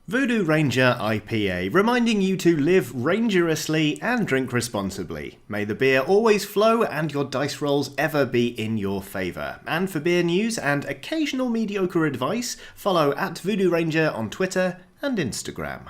Voodoo Ranger IPA, reminding you to live rangerously and drink responsibly. May the beer always flow and your dice rolls ever be in your favour. And for beer news and occasional mediocre advice, follow at Voodoo Ranger on Twitter and Instagram.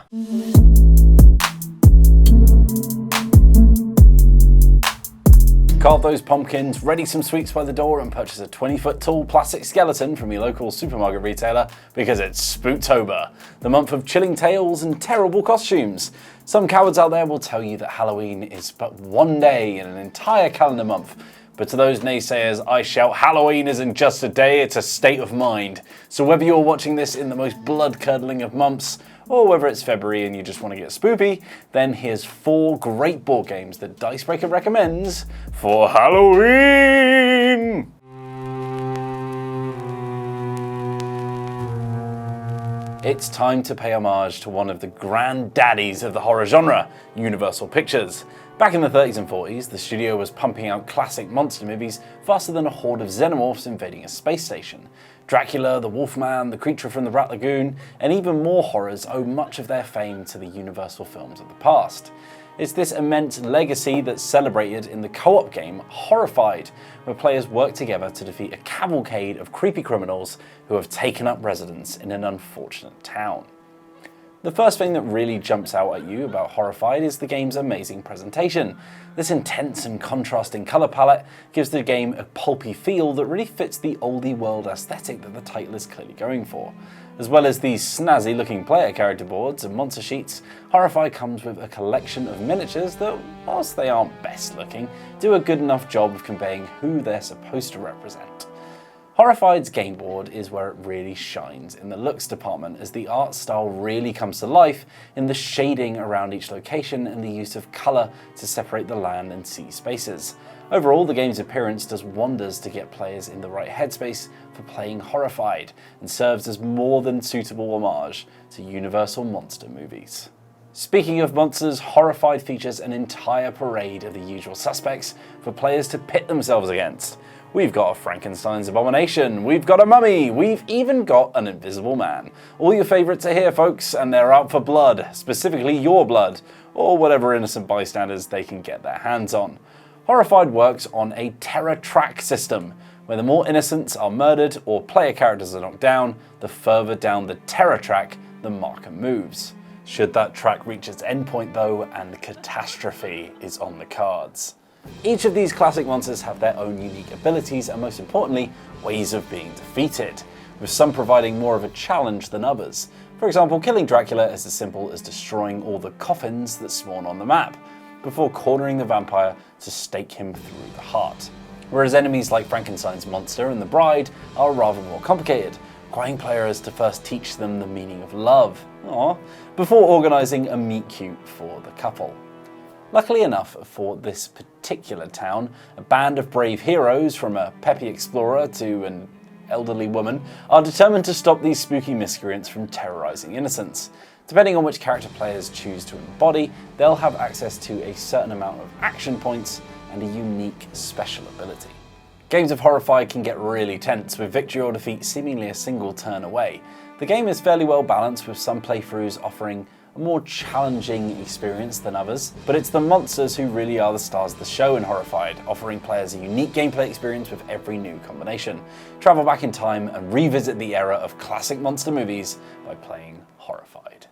Carve those pumpkins, ready some sweets by the door, and purchase a 20-foot tall plastic skeleton from your local supermarket retailer because it's Spooktober, the month of chilling tales and terrible costumes. Some cowards out there will tell you that Halloween is but one day in an entire calendar month, but to those naysayers I shout Halloween isn't just a day, it's a state of mind. So whether you're watching this in the most blood-curdling of months, or whether it's February and you just want to get spoopy, then here's 4 great board games that Dicebreaker recommends for Halloween! It's time to pay homage to one of the granddaddies of the horror genre, Universal Pictures. Back in the 30s and 40s, the studio was pumping out classic monster movies faster than a horde of xenomorphs invading a space station. Dracula, the Wolfman, the Creature from the Rat Lagoon, and even more horrors owe much of their fame to the Universal films of the past. It's this immense legacy that's celebrated in the co-op game Horrified, where players work together to defeat a cavalcade of creepy criminals who have taken up residence in an unfortunate town. The first thing that really jumps out at you about Horrified is the game's amazing presentation. This intense and contrasting colour palette gives the game a pulpy feel that really fits the oldie world aesthetic that the title is clearly going for. As well as these snazzy looking player character boards and monster sheets, Horrified comes with a collection of miniatures that, whilst they aren't best looking, do a good enough job of conveying who they're supposed to represent. Horrified's game board is where it really shines in the looks department, as the art style really comes to life in the shading around each location and the use of colour to separate the land and sea spaces. Overall, the game's appearance does wonders to get players in the right headspace for playing Horrified, and serves as more than suitable homage to Universal monster movies. Speaking of monsters, Horrified features an entire parade of the usual suspects for players to pit themselves against. We've got a Frankenstein's abomination, we've got a mummy, we've even got an invisible man. All your favourites are here, folks, and they're out for blood, specifically your blood, or whatever innocent bystanders they can get their hands on. Horrified works on a terror track system, where the more innocents are murdered or player characters are knocked down, the further down the terror track the marker moves. Should that track reach its endpoint though, and catastrophe is on the cards. Each of these classic monsters have their own unique abilities and, most importantly, ways of being defeated, with some providing more of a challenge than others. For example, killing Dracula is as simple as destroying all the coffins that spawn on the map, before cornering the vampire to stake him through the heart. Whereas enemies like Frankenstein's monster and the bride are rather more complicated, requiring players to first teach them the meaning of love, before organising a meet cute for the couple. Luckily enough for this particular town, a band of brave heroes, from a peppy explorer to an elderly woman, are determined to stop these spooky miscreants from terrorising innocents. Depending on which character players choose to embody, they'll have access to a certain amount of action points and a unique special ability. Games of Horrified can get really tense, with victory or defeat seemingly a single turn away. The game is fairly well balanced, with some playthroughs offering a more challenging experience than others, but it's the monsters who really are the stars of the show in Horrified, offering players a unique gameplay experience with every new combination. Travel back in time and revisit the era of classic monster movies by playing Horrified.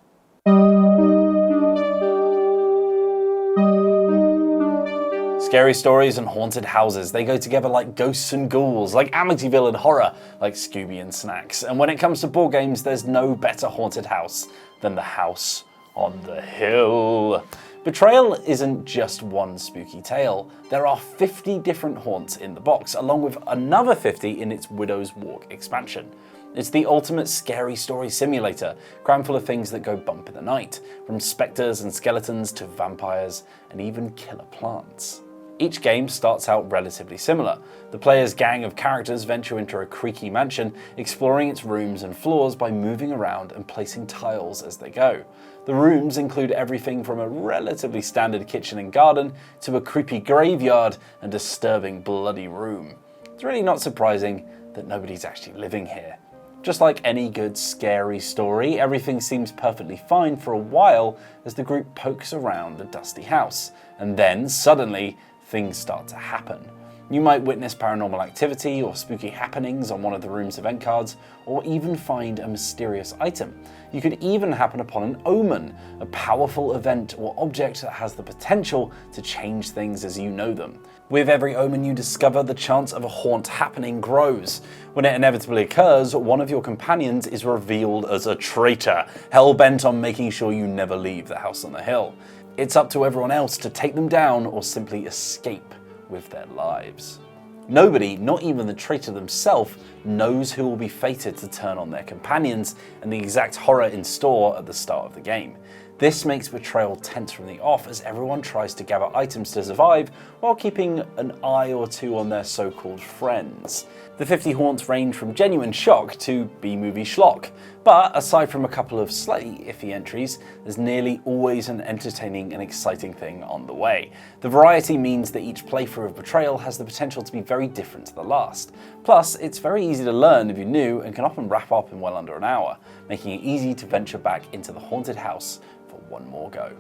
Scary stories and haunted houses, they go together like ghosts and ghouls, like Amityville and horror, like Scooby and Snacks. And when it comes to board games, there's no better haunted house than the house on the hill. Betrayal isn't just one spooky tale. There are 50 different haunts in the box, along with another 50 in its Widow's Walk expansion. It's the ultimate scary story simulator, crammed full of things that go bump in the night, from spectres and skeletons to vampires and even killer plants. Each game starts out relatively similar. The player's gang of characters venture into a creaky mansion, exploring its rooms and floors by moving around and placing tiles as they go. The rooms include everything from a relatively standard kitchen and garden to a creepy graveyard and disturbing bloody room. It's really not surprising that nobody's actually living here. Just like any good scary story, everything seems perfectly fine for a while as the group pokes around the dusty house, and then suddenly things start to happen. You might witness paranormal activity or spooky happenings on one of the room's event cards, or even find a mysterious item. You could even happen upon an omen, a powerful event or object that has the potential to change things as you know them. With every omen you discover, the chance of a haunt happening grows. When it inevitably occurs, one of your companions is revealed as a traitor, hell-bent on making sure you never leave the house on the hill. It's up to everyone else to take them down or simply escape with their lives. Nobody, not even the traitor themselves, knows who will be fated to turn on their companions and the exact horror in store at the start of the game. This makes Betrayal tense from the off as everyone tries to gather items to survive while keeping an eye or two on their so-called friends. The 50 haunts range from genuine shock to B-movie schlock, but aside from a couple of slightly iffy entries, there's nearly always an entertaining and exciting thing on the way. The variety means that each playthrough of Betrayal has the potential to be very different to the last. Plus, it's very easy to learn if you're new and can often wrap up in well under an hour, making it easy to venture back into the haunted house for one more go.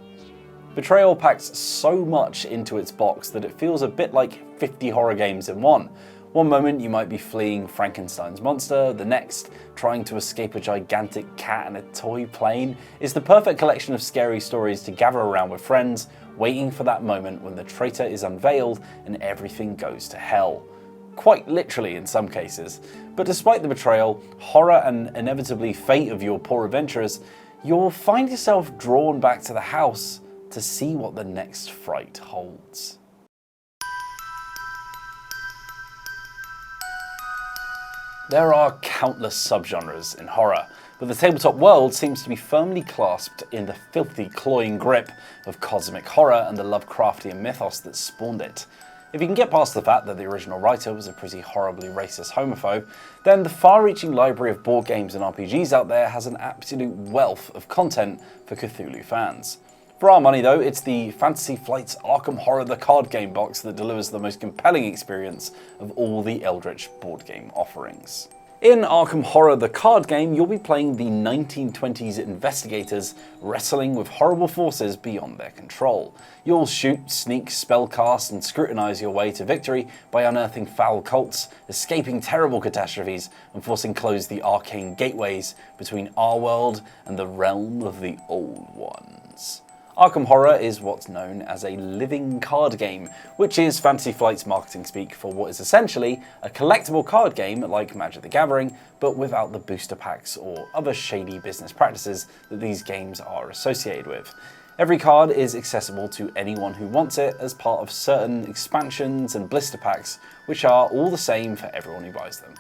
Betrayal packs so much into its box that it feels a bit like 50 horror games in one. One moment you might be fleeing Frankenstein's monster, the next trying to escape a gigantic cat in a toy plane. It's the perfect collection of scary stories to gather around with friends, waiting for that moment when the traitor is unveiled and everything goes to hell. Quite literally in some cases. But despite the betrayal, horror and inevitably fate of your poor adventurers, you'll find yourself drawn back to the house to see what the next fright holds. There are countless subgenres in horror, but the tabletop world seems to be firmly clasped in the filthy, cloying grip of cosmic horror and the Lovecraftian mythos that spawned it. If you can get past the fact that the original writer was a pretty horribly racist homophobe, then the far-reaching library of board games and RPGs out there has an absolute wealth of content for Cthulhu fans. For our money though, it's the Fantasy Flight's Arkham Horror the card game box that delivers the most compelling experience of all the Eldritch board game offerings. In Arkham Horror the card game, you'll be playing the 1920s investigators wrestling with horrible forces beyond their control. You'll shoot, sneak, spellcast, and scrutinize your way to victory by unearthing foul cults, escaping terrible catastrophes, and forcing close the arcane gateways between our world and the realm of the Old Ones. Arkham Horror is what's known as a living card game, which is Fantasy Flight's marketing speak for what is essentially a collectible card game like Magic the Gathering, but without the booster packs or other shady business practices that these games are associated with. Every card is accessible to anyone who wants it as part of certain expansions and blister packs, which are all the same for everyone who buys them.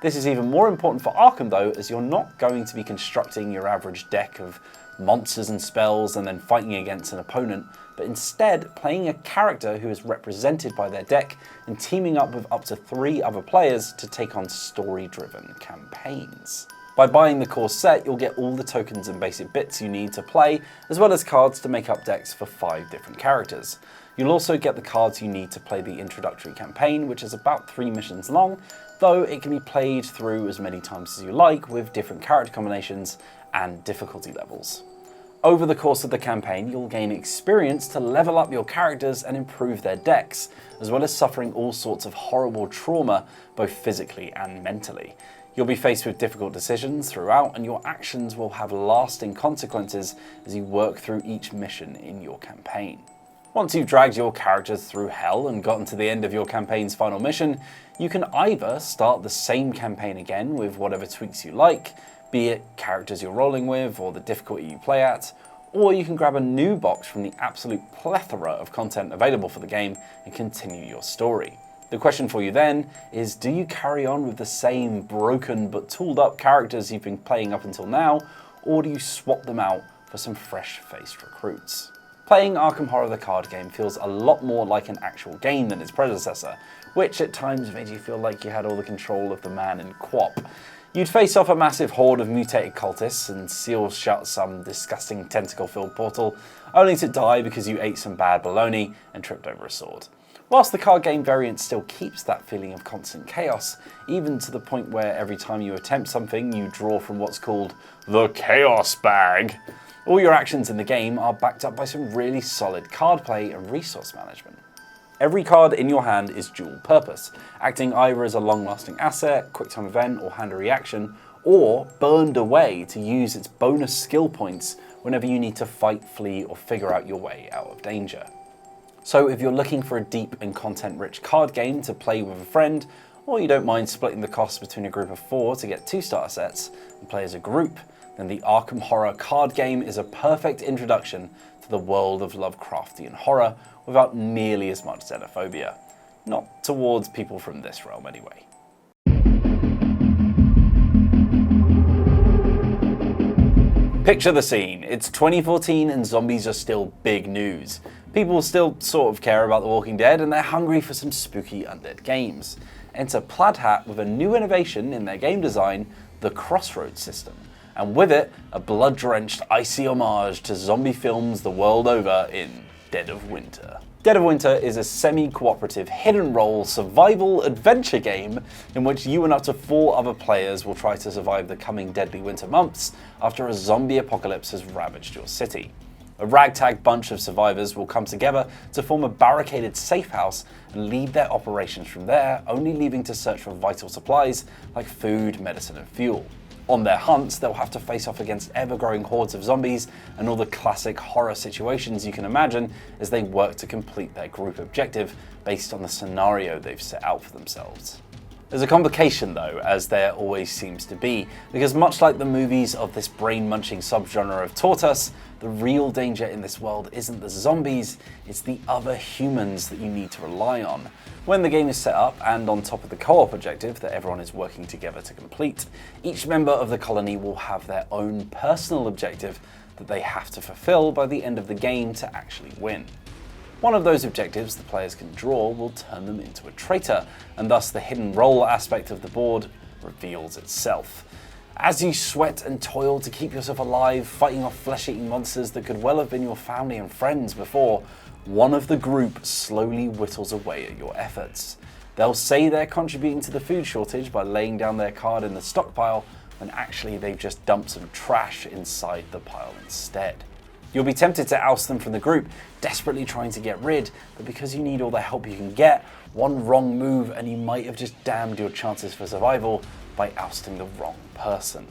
This is even more important for Arkham though, as you're not going to be constructing your average deck of monsters and spells and then fighting against an opponent, but instead playing a character who is represented by their deck and teaming up with up to 3 other players to take on story-driven campaigns. By buying the core set, you'll get all the tokens and basic bits you need to play, as well as cards to make up decks for 5 different characters. You'll also get the cards you need to play the introductory campaign, which is about 3 missions long, though it can be played through as many times as you like with different character combinations and difficulty levels. Over the course of the campaign, you'll gain experience to level up your characters and improve their decks, as well as suffering all sorts of horrible trauma, both physically and mentally. You'll be faced with difficult decisions throughout, and your actions will have lasting consequences as you work through each mission in your campaign. Once you've dragged your characters through hell and gotten to the end of your campaign's final mission, you can either start the same campaign again with whatever tweaks you like, be it characters you're rolling with or the difficulty you play at, or you can grab a new box from the absolute plethora of content available for the game and continue your story. The question for you then is, do you carry on with the same broken but tooled up characters you've been playing up until now, or do you swap them out for some fresh-faced recruits? Playing Arkham Horror the card game feels a lot more like an actual game than its predecessor, which at times made you feel like you had all the control of the man in Quap. You'd face off a massive horde of mutated cultists and seal shut some disgusting tentacle-filled portal, only to die because you ate some bad bologna and tripped over a sword. Whilst the card game variant still keeps that feeling of constant chaos, even to the point where every time you attempt something, you draw from what's called the Chaos Bag. All your actions in the game are backed up by some really solid card play and resource management. Every card in your hand is dual purpose, acting either as a long-lasting asset, quick-time event, or hand reaction, or burned away to use its bonus skill points whenever you need to fight, flee, or figure out your way out of danger. So if you're looking for a deep and content-rich card game to play with a friend, or you don't mind splitting the cost between a group of 4 to get 2 starter sets and play as a group, then the Arkham Horror card game is a perfect introduction to the world of Lovecraftian horror without nearly as much xenophobia. Not towards people from this realm anyway. Picture the scene. It's 2014 and zombies are still big news. People still sort of care about The Walking Dead and they're hungry for some spooky undead games. Enter Plaid Hat with a new innovation in their game design, the Crossroads system. And with it, a blood-drenched, icy homage to zombie films the world over in Dead of Winter. Dead of Winter is a semi-cooperative hidden role survival adventure game in which you and up to 4 other players will try to survive the coming deadly winter months after a zombie apocalypse has ravaged your city. A ragtag bunch of survivors will come together to form a barricaded safe house and lead their operations from there, only leaving to search for vital supplies like food, medicine and fuel. On their hunts, they'll have to face off against ever-growing hordes of zombies and all the classic horror situations you can imagine as they work to complete their group objective based on the scenario they've set out for themselves. There's a complication though, as there always seems to be, because much like the movies of this brain-munching subgenre have taught us, the real danger in this world isn't the zombies, it's the other humans that you need to rely on. When the game is set up, and on top of the co-op objective that everyone is working together to complete, each member of the colony will have their own personal objective that they have to fulfill by the end of the game to actually win. One of those objectives the players can draw will turn them into a traitor, and thus the hidden role aspect of the board reveals itself. As you sweat and toil to keep yourself alive, fighting off flesh-eating monsters that could well have been your family and friends before, one of the group slowly whittles away at your efforts. They'll say they're contributing to the food shortage by laying down their card in the stockpile, when actually they've just dumped some trash inside the pile instead. You'll be tempted to oust them from the group, desperately trying to get rid, but because you need all the help you can get, one wrong move and you might have just damned your chances for survival by ousting the wrong person.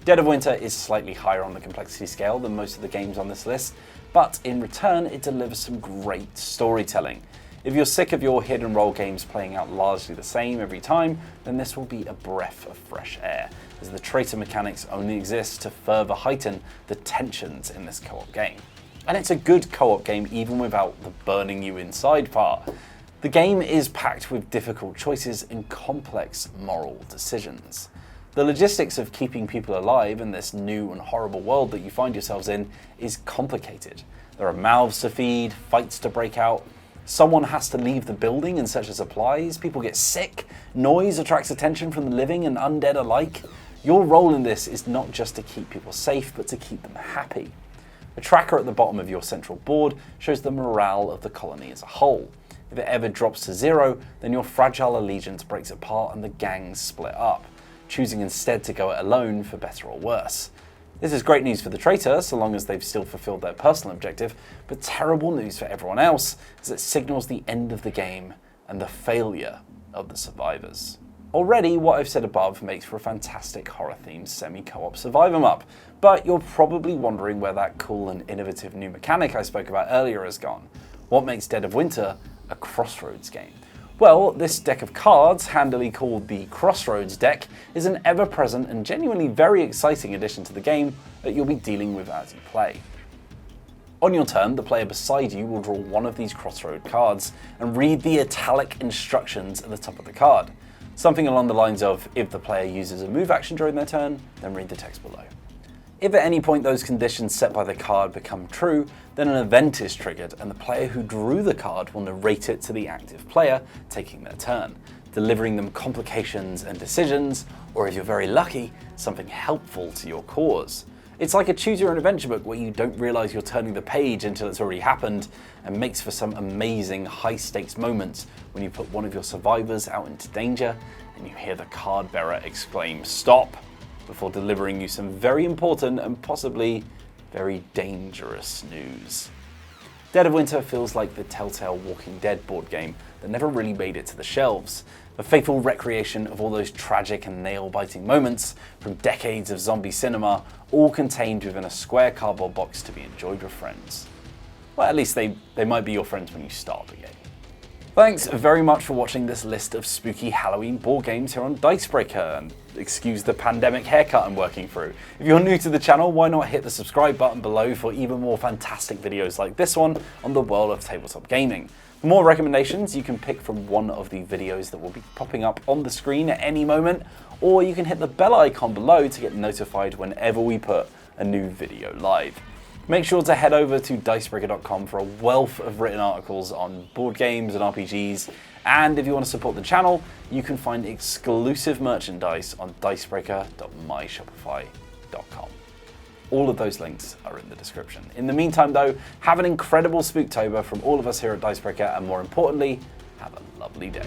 Dead of Winter is slightly higher on the complexity scale than most of the games on this list, but in return it delivers some great storytelling. If you're sick of your hidden role games playing out largely the same every time, then this will be a breath of fresh air, as the traitor mechanics only exist to further heighten the tensions in this co-op game. And it's a good co-op game even without the burning you inside part. The game is packed with difficult choices and complex moral decisions. The logistics of keeping people alive in this new and horrible world that you find yourselves in is complicated. There are mouths to feed, fights to break out, someone has to leave the building in search of supplies, people get sick, noise attracts attention from the living and undead alike. Your role in this is not just to keep people safe, but to keep them happy. A tracker at the bottom of your central board shows the morale of the colony as a whole. If it ever drops to 0, then your fragile allegiance breaks apart and the gangs split up, choosing instead to go it alone for better or worse. This is great news for the traitor, so long as they've still fulfilled their personal objective, but terrible news for everyone else, as it signals the end of the game and the failure of the survivors. Already, what I've said above makes for a fantastic horror-themed semi-co-op survive 'em up, but you're probably wondering where that cool and innovative new mechanic I spoke about earlier has gone. What makes Dead of Winter a Crossroads game? Well, this deck of cards, handily called the Crossroads deck, is an ever-present and genuinely very exciting addition to the game that you'll be dealing with as you play. On your turn, the player beside you will draw one of these Crossroad cards and read the italic instructions at the top of the card. Something along the lines of, if the player uses a move action during their turn, then read the text below. If at any point those conditions set by the card become true, then an event is triggered and the player who drew the card will narrate it to the active player taking their turn, delivering them complications and decisions, or if you're very lucky, something helpful to your cause. It's like a choose-your-own-adventure book where you don't realise you're turning the page until it's already happened, and makes for some amazing high-stakes moments when you put one of your survivors out into danger and you hear the card bearer exclaim "stop" before delivering you some very important and possibly very dangerous news. Dead of Winter feels like the telltale Walking Dead board game that never really made it to the shelves. A faithful recreation of all those tragic and nail-biting moments from decades of zombie cinema, all contained within a square cardboard box to be enjoyed with friends. Well, at least they might be your friends when you start the game. Thanks very much for watching this list of spooky Halloween board games here on Dicebreaker, and excuse the pandemic haircut I'm working through. If you're new to the channel, why not hit the subscribe button below for even more fantastic videos like this one on the world of tabletop gaming. For more recommendations, you can pick from one of the videos that will be popping up on the screen at any moment, or you can hit the bell icon below to get notified whenever we put a new video live. Make sure to head over to Dicebreaker.com for a wealth of written articles on board games and RPGs. And if you want to support the channel, you can find exclusive merchandise on Dicebreaker.myshopify.com. All of those links are in the description. In the meantime though, have an incredible Spooktober from all of us here at Dicebreaker, and more importantly, have a lovely day.